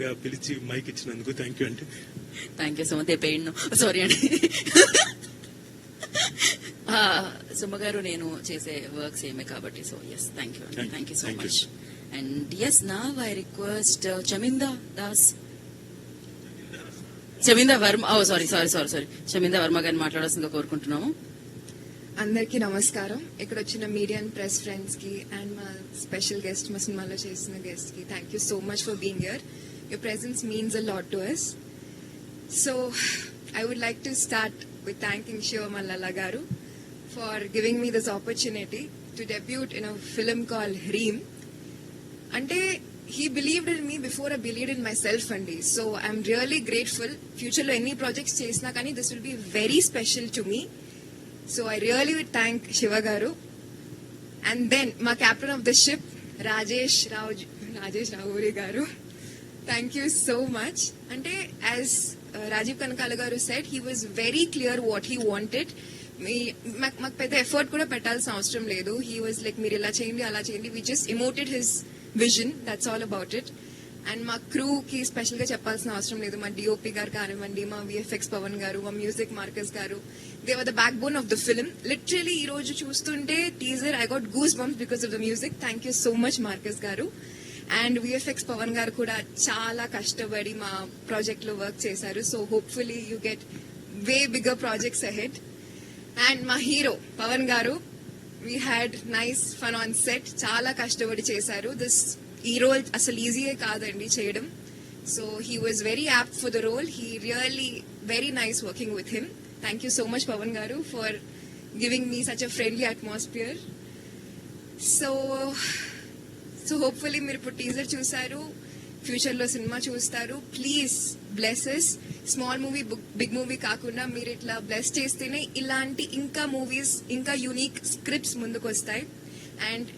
గా పిలిచి మైక్ ఇచ్చినందుకు థ్యాంక్ యూ అండి. Thank you so much. పెయిన్ సారీ అండి. సుమ గారు నేను చేసే వర్క్స్ ఏమే కాబట్టి సో ఎస్ థ్యాంక్ యూ అండి. Thank you so much. And yes నా I request Chaminda Das, Chaminda Varma, sorry Chaminda Varma గారిని మాట్లాడాల్సిందిగా కోరుకుంటున్నాము. అందరికీ నమస్కారం. ఇక్కడ వచ్చిన మీడియా అండ్ ప్రెస్ ఫ్రెండ్స్ కి అండ్ మా స్పెషల్ గెస్ట్ మా సినిమాలో చేసిన గెస్ట్ కి thank you so much for being here. Your presence means a lot to us. So I would like to start with thanking Shiva Mallala గారు for giving me this opportunity to debut in a film call రీమ్. అంటే he believed in me before I believed in myself andi. So I'm really grateful. Future lo any projects chesna kani this will be very special to me. So I really would thank Shiva garu. And then my captain of the ship Rajesh Rauri garu, thank you so much. Ante as Rajiv Kanakala garu said, he was very clear what he wanted. మాకు పెద్ద effort కూడా పెట్టాల్సిన అవసరం లేదు. He was like మీరు ఇలా చేయండి అలా చేయండి, we just emoted his vision, that's all about it. And మా క్రూ కి స్పెషల్ గా చెప్పాల్సిన అవసరం లేదు. మా డిఓపి గారు కానివ్వండి, మా విఎఫ్ఎక్స్ పవన్ గారు, మా మ్యూజిక్ మార్కస్ గారు, they were the back bone of the film. Literally ఈ రోజు చూస్తుంటే teaser I got goose bumps because of the music. Thank you so much Marcus గారు. అండ్ విఎఫ్ఎక్స్ పవన్ గారు కూడా చాలా కష్టపడి మా ప్రాజెక్ట్ లో వర్క్ చేశారు. So hopefully you get way bigger projects ahead. And మా హీరో పవన్ గారు, we had nice fun on set, చాలా కష్టపడి చేశారు. ఈ రోల్ అసలు ఈజీయే కాదండి చేయడం. So he was very apt for the role. He really very nice working with him. Thank you so much Pavan గారు for giving me such a friendly atmosphere. So hopefully మీరు ఇప్పుడు టీజర్ చూసారు, ఫ్యూచర్ లో సినిమా చూస్తారు. Please blesses. Small movie big movie కాకుండా మీరు ఇట్లా బ్లెస్ చేస్తేనే ఇలాంటి ఇంకా మూవీస్, ఇంకా యూనిక్ స్క్రిప్ట్స్ ముందుకు వస్తాయి. అండ్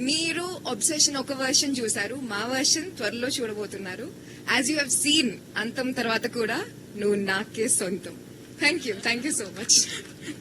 మీరు అబ్సెషన్ ఒక వర్షన్ చూసారు, మా వర్షన్ త్వరలో చూడబోతున్నారు. యాజ్ యూ హ్యావ్ సీన్ అంతం తర్వాత కూడా నువ్వు నాకే సొంతం. Thank you so much.